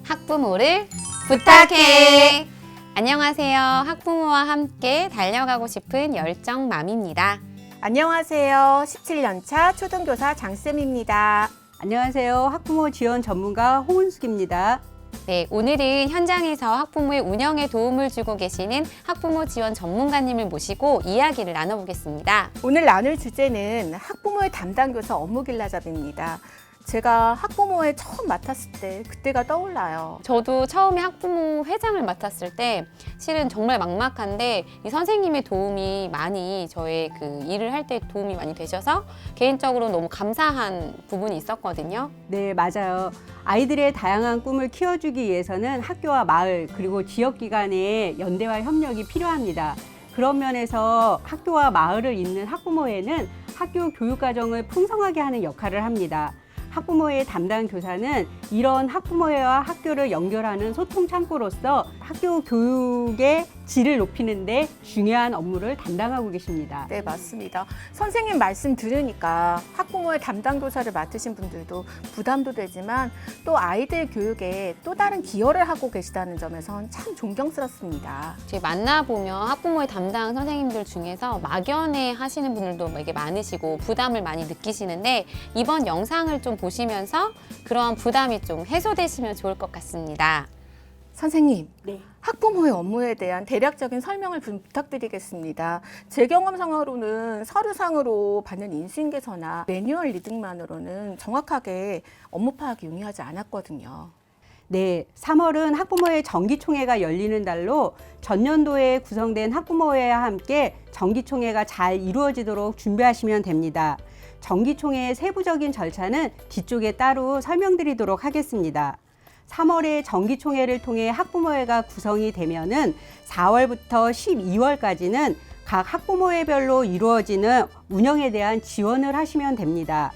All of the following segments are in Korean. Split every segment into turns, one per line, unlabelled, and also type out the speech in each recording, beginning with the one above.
학부모를 부탁해. 안녕하세요. 학부모와 함께 달려가고 싶은 열정맘입니다.
안녕하세요. 17년차 초등교사 장쌤입니다.
안녕하세요. 학부모 지원 전문가 홍은숙입니다.
네, 오늘은 현장에서 학부모의 운영에 도움을 주고 계시는 학부모 지원 전문가님을 모시고 이야기를 나눠보겠습니다.
오늘 나눌 주제는 학부모의 담당 교사 업무 길라잡이입니다. 제가 학부모회 처음 맡았을 때 그때가 떠올라요.
저도 처음에 학부모 회장을 맡았을 때 실은 정말 막막한데 이 선생님의 도움이 많이 저의 그 일을 할 때 도움이 많이 되셔서 개인적으로 너무 감사한 부분이 있었거든요.
네, 맞아요. 아이들의 다양한 꿈을 키워주기 위해서는 학교와 마을 그리고 지역기관의 연대와 협력이 필요합니다. 그런 면에서 학교와 마을을 잇는 학부모회는 학교 교육과정을 풍성하게 하는 역할을 합니다. 학부모회 담당 교사는 이런 학부모회와 학교를 연결하는 소통 창구로서 학교 교육의 질을 높이는 데 중요한 업무를 담당하고 계십니다.
네, 맞습니다. 선생님 말씀 들으니까 학부모의 담당 교사를 맡으신 분들도 부담도 되지만 또 아이들 교육에 또 다른 기여를 하고 계시다는 점에선 참 존경스럽습니다.
제가 만나보면 학부모의 담당 선생님들 중에서 막연해 하시는 분들도 되게 많으시고 부담을 많이 느끼시는데 이번 영상을 좀 보시면서 그러한 부담이 좀 해소되시면 좋을 것 같습니다.
선생님,
네.
학부모의 업무에 대한 대략적인 설명을 부탁드리겠습니다. 제 경험상으로는 서류상으로 받는 인수인계서나 매뉴얼 리딩만으로는 정확하게 업무 파악이 용이하지 않았거든요.
네, 3월은 학부모회 정기총회가 열리는 달로 전년도에 구성된 학부모회와 함께 정기총회가 잘 이루어지도록 준비하시면 됩니다. 정기총회의 세부적인 절차는 뒤쪽에 따로 설명드리도록 하겠습니다. 3월에 정기총회를 통해 학부모회가 구성이 되면은 4월부터 12월까지는 각 학부모회별로 이루어지는 운영에 대한 지원을 하시면 됩니다.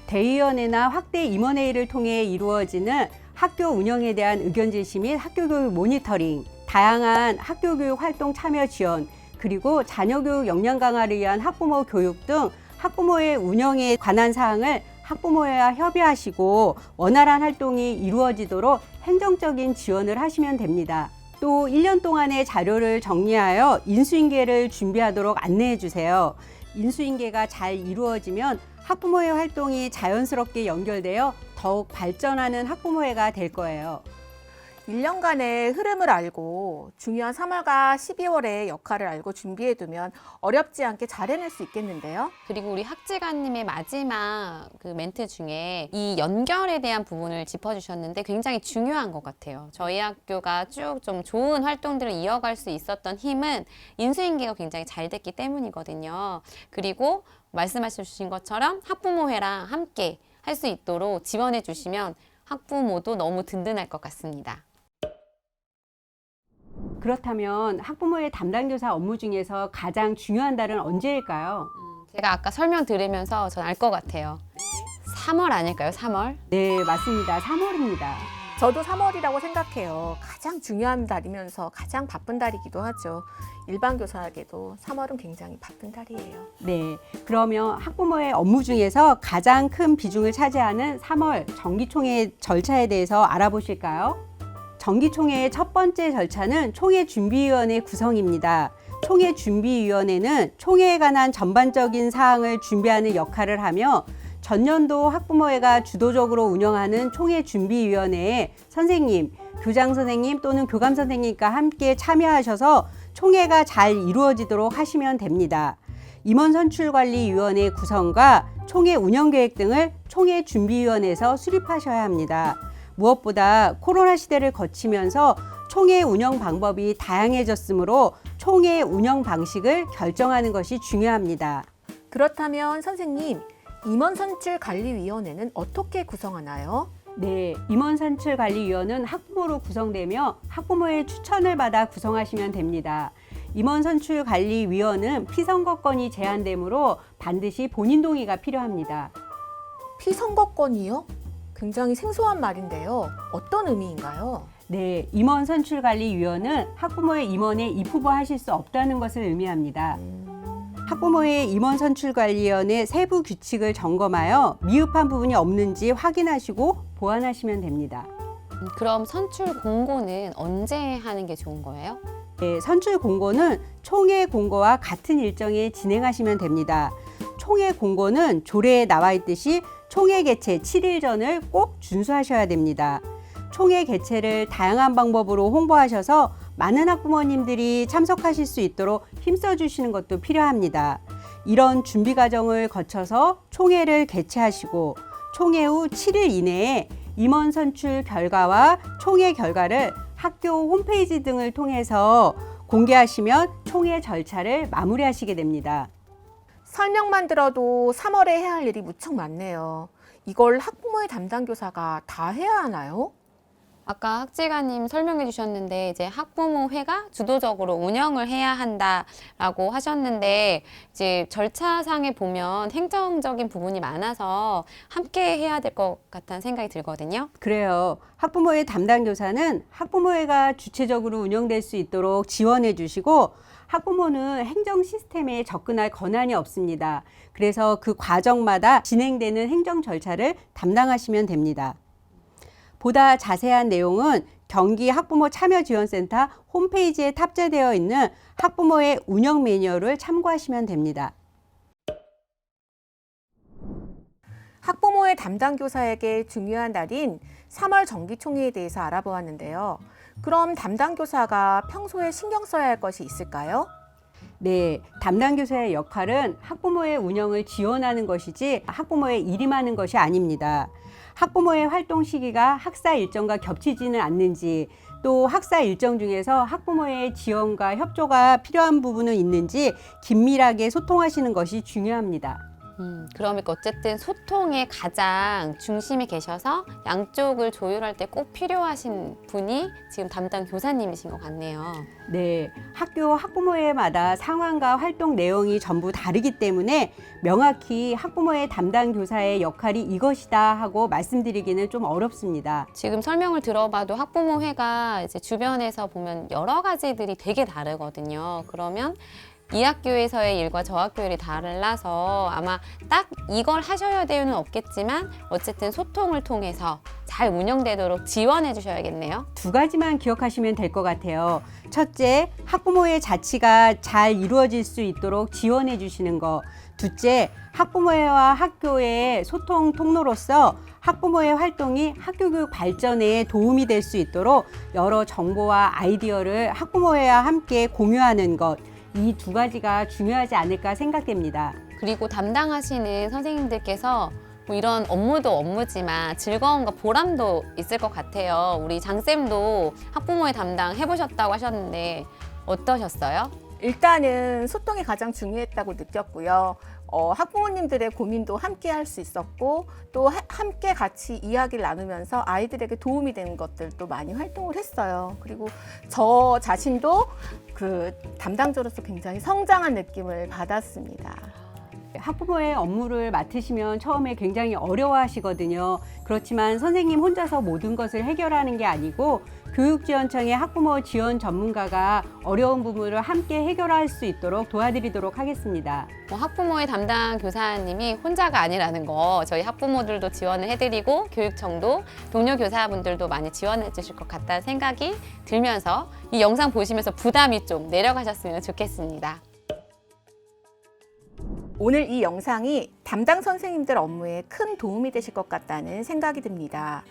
대의원회나 확대 임원회의를 통해 이루어지는 학교 운영에 대한 의견 제시 및 학교 교육 모니터링, 다양한 학교 교육 활동 참여 지원, 그리고 자녀 교육 역량 강화를 위한 학부모 교육 등 학부모회 운영에 관한 사항을 학부모회와 협의하시고 원활한 활동이 이루어지도록 행정적인 지원을 하시면 됩니다. 또 1년 동안의 자료를 정리하여 인수인계를 준비하도록 안내해 주세요. 인수인계가 잘 이루어지면 학부모회 활동이 자연스럽게 연결되어 더욱 발전하는 학부모회가 될 거예요.
1년간의 흐름을 알고 중요한 3월과 12월의 역할을 알고 준비해두면 어렵지 않게 잘 해낼 수 있겠는데요.
그리고 우리 학지관님의 마지막 그 멘트 중에 이 연결에 대한 부분을 짚어주셨는데 굉장히 중요한 것 같아요. 저희 학교가 쭉 좀 좋은 활동들을 이어갈 수 있었던 힘은 인수인계가 굉장히 잘 됐기 때문이거든요. 그리고 말씀하신 것처럼 학부모회랑 함께 할 수 있도록 지원해 주시면 학부모도 너무 든든할 것 같습니다.
그렇다면 학부모의 담당 교사 업무 중에서 가장 중요한 달은 언제일까요?
제가 아까 설명 들으면서 전 알 것 같아요. 3월 아닐까요? 3월?
네, 맞습니다. 3월입니다.
저도 3월이라고 생각해요. 가장 중요한 달이면서 가장 바쁜 달이기도 하죠. 일반 교사에게도 3월은 굉장히 바쁜 달이에요.
네, 그러면 학부모의 업무 중에서 가장 큰 비중을 차지하는 3월 정기총회 절차에 대해서 알아보실까요? 정기총회의 첫 번째 절차는 총회준비위원회 구성입니다. 총회준비위원회는 총회에 관한 전반적인 사항을 준비하는 역할을 하며 전년도 학부모회가 주도적으로 운영하는 총회준비위원회에 선생님, 교장 선생님 또는 교감 선생님과 함께 참여하셔서 총회가 잘 이루어지도록 하시면 됩니다. 임원선출관리위원회 구성과 총회 운영계획 등을 총회준비위원회에서 수립하셔야 합니다. 무엇보다 코로나 시대를 거치면서 총회 운영 방법이 다양해졌으므로 총회 운영 방식을 결정하는 것이 중요합니다.
그렇다면 선생님, 임원선출관리위원회는 어떻게 구성하나요?
네, 임원선출관리위원은 학부모로 구성되며 학부모의 추천을 받아 구성하시면 됩니다. 임원선출관리위원은 피선거권이 제한되므로 반드시 본인 동의가 필요합니다.
피선거권이요? 굉장히 생소한 말인데요. 어떤 의미인가요?
네, 임원선출관리위원은 학부모의 임원에 입후보하실 수 없다는 것을 의미합니다. 학부모의 임원선출관리위원회 세부 규칙을 점검하여 미흡한 부분이 없는지 확인하시고 보완하시면 됩니다.
그럼 선출 공고는 언제 하는 게 좋은 거예요?
네, 선출 공고는 총회 공고와 같은 일정에 진행하시면 됩니다. 총회 공고는 조례에 나와 있듯이 총회 개최 7일 전을 꼭 준수하셔야 됩니다. 총회 개최를 다양한 방법으로 홍보하셔서 많은 학부모님들이 참석하실 수 있도록 힘써 주시는 것도 필요합니다. 이런 준비 과정을 거쳐서 총회를 개최하시고 총회 후 7일 이내에 임원 선출 결과와 총회 결과를 학교 홈페이지 등을 통해서 공개하시면 총회 절차를 마무리하시게 됩니다.
설명만 들어도 3월에 해야 할 일이 무척 많네요. 이걸 학부모의 담당 교사가 다 해야 하나요?
아까 학지가님 설명해 주셨는데 이제 학부모회가 주도적으로 운영을 해야 한다라고 하셨는데 이제 절차상에 보면 행정적인 부분이 많아서 함께 해야 될 것 같다는 생각이 들거든요.
그래요. 학부모의 담당 교사는 학부모회가 주체적으로 운영될 수 있도록 지원해 주시고 학부모는 행정 시스템에 접근할 권한이 없습니다. 그래서 그 과정마다 진행되는 행정 절차를 담당하시면 됩니다. 보다 자세한 내용은 경기 학부모 참여지원센터 홈페이지에 탑재되어 있는 학부모의 운영 매뉴얼을 참고하시면 됩니다.
학부모의 담당 교사에게 중요한 날인 3월 정기총회에 대해서 알아보았는데요. 그럼 담당 교사가 평소에 신경 써야 할 것이 있을까요?
네, 담당 교사의 역할은 학부모의 운영을 지원하는 것이지 학부모의 일임하는 것이 아닙니다. 학부모의 활동 시기가 학사 일정과 겹치지는 않는지, 또 학사 일정 중에서 학부모의 지원과 협조가 필요한 부분은 있는지 긴밀하게 소통하시는 것이 중요합니다.
그러니까 어쨌든 소통의 가장 중심에 계셔서 양쪽을 조율할 때 꼭 필요하신 분이 지금 담당 교사님이신 것 같네요.
네, 학교 학부모회마다 상황과 활동 내용이 전부 다르기 때문에 명확히 학부모의 담당 교사의 역할이 이것이다 하고 말씀드리기는 좀 어렵습니다.
지금 설명을 들어봐도 학부모회가 이제 주변에서 보면 여러 가지들이 되게 다르거든요. 그러면 이 학교에서의 일과 저 학교의 일이 달라서 아마 딱 이걸 하셔야 되는 없겠지만 어쨌든 소통을 통해서 잘 운영되도록 지원해 주셔야겠네요.
두 가지만 기억하시면 될 것 같아요. 첫째, 학부모의 자치가 잘 이루어질 수 있도록 지원해 주시는 것. 둘째, 학부모회와 학교의 소통 통로로서 학부모의 활동이 학교 교육 발전에 도움이 될 수 있도록 여러 정보와 아이디어를 학부모회와 함께 공유하는 것. 이 두 가지가 중요하지 않을까 생각됩니다.
그리고 담당하시는 선생님들께서 뭐 이런 업무도 업무지만 즐거움과 보람도 있을 것 같아요. 우리 장쌤도 학부모의 담당 해보셨다고 하셨는데 어떠셨어요?
일단은 소통이 가장 중요했다고 느꼈고요. 학부모님들의 고민도 함께 할 수 있었고 또 함께 같이 이야기를 나누면서 아이들에게 도움이 되는 것들도 많이 활동을 했어요. 그리고 저 자신도 그 담당자로서 굉장히 성장한 느낌을 받았습니다.
학부모의 업무를 맡으시면 처음에 굉장히 어려워하시거든요. 그렇지만 선생님 혼자서 모든 것을 해결하는 게 아니고 교육지원청의 학부모 지원 전문가가 어려운 부분을 함께 해결할 수 있도록 도와드리도록 하겠습니다.
학부모의 담당 교사님이 혼자가 아니라는 거 저희 학부모들도 지원을 해드리고 교육청도 동료 교사분들도 많이 지원해 주실 것 같다는 생각이 들면서 이 영상 보시면서 부담이 좀 내려가셨으면 좋겠습니다.
오늘 이 영상이 담당 선생님들 업무에 큰 도움이 되실 것 같다는 생각이 듭니다.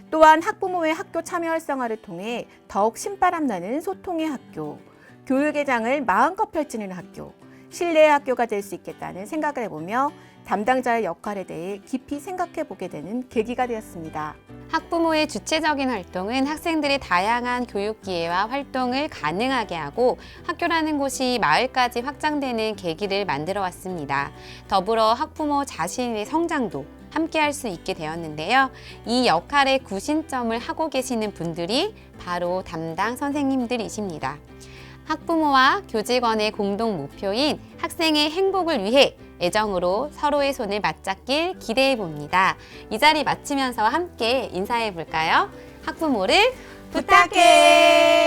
또한 학부모의 학교 참여 활성화를 통해 더욱 신바람나는 소통의 학교, 교육의 장을 마음껏 펼치는 학교, 신뢰의 학교가 될 수 있겠다는 생각을 해보며 담당자의 역할에 대해 깊이 생각해 보게 되는 계기가 되었습니다.
학부모의 주체적인 활동은 학생들의 다양한 교육 기회와 활동을 가능하게 하고 학교라는 곳이 마을까지 확장되는 계기를 만들어 왔습니다. 더불어 학부모 자신의 성장도 함께 할 수 있게 되었는데요. 이 역할의 구심점을 하고 계시는 분들이 바로 담당 선생님들이십니다. 학부모와 교직원의 공동 목표인 학생의 행복을 위해 애정으로 서로의 손을 맞잡길 기대해 봅니다. 이 자리 마치면서 함께 인사해 볼까요? 학부모를 부탁해!